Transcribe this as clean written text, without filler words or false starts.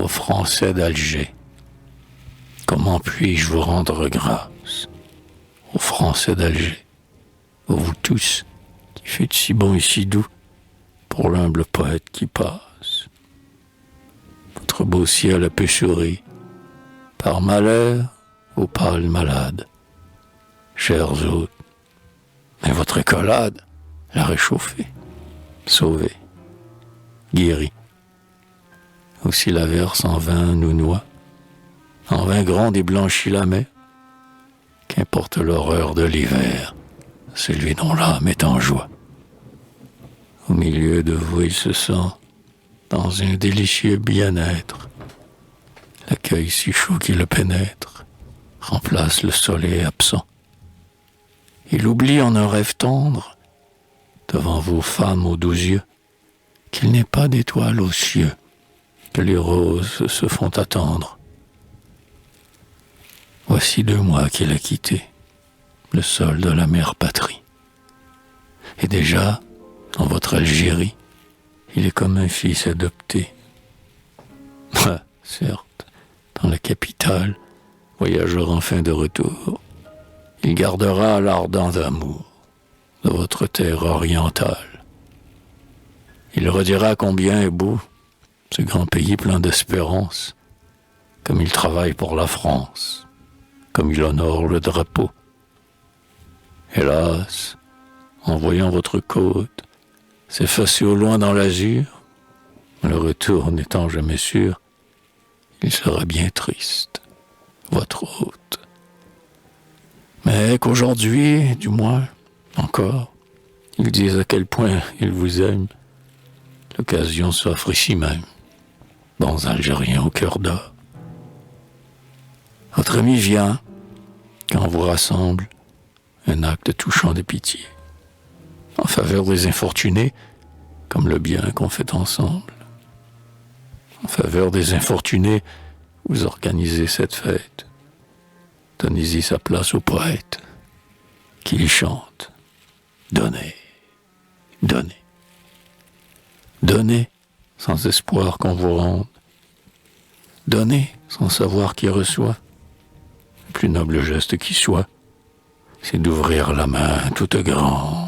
aux Français d'Alger. Comment puis-je vous rendre grâce, aux Français d'Alger, vous tous, qui faites si bon et si doux pour l'humble poète qui passe. Votre beau ciel a peu souri, par malheur ou par le malade, chers hôtes, mais votre écolade l'a réchauffé, sauvé, guéri. Aussi la verse en vin nous noie, en vin grand déblanchit la mer. Qu'importe l'horreur de l'hiver, celui dont l'âme est en joie. Au milieu de vous, il se sent dans un délicieux bien-être. L'accueil si chaud qui le pénètre remplace le soleil absent. Il oublie en un rêve tendre, devant vos femmes aux doux yeux, qu'il n'est pas d'étoiles aux cieux, que les roses se font attendre. Voici 2 mois qu'il a quitté le sol de la mère patrie. Et déjà, dans votre Algérie, il est comme un fils adopté. Certes, dans la capitale, voyageur enfin de retour, il gardera l'ardent amour de votre terre orientale. Il redira combien est beau ce grand pays plein d'espérance, comme il travaille pour la France, comme il honore le drapeau. Hélas, en voyant votre côte s'effacer au loin dans l'azur, le retour n'étant jamais sûr, il sera bien triste, votre hôte. Mais qu'aujourd'hui, du moins, encore, ils disent à quel point ils vous aiment, l'occasion s'offre ici même, bons Algériens au cœur d'or. Votre ami vient, quand vous rassemble, un acte touchant de pitié, en faveur des infortunés, comme le bien qu'on fait ensemble. En faveur des infortunés, vous organisez cette fête. Donnez-y sa place au poète, qui y chante. Donnez, donnez. Donnez, sans espoir qu'on vous rende. Donnez, sans savoir qui reçoit. Le plus noble geste qui soit, c'est d'ouvrir la main toute grande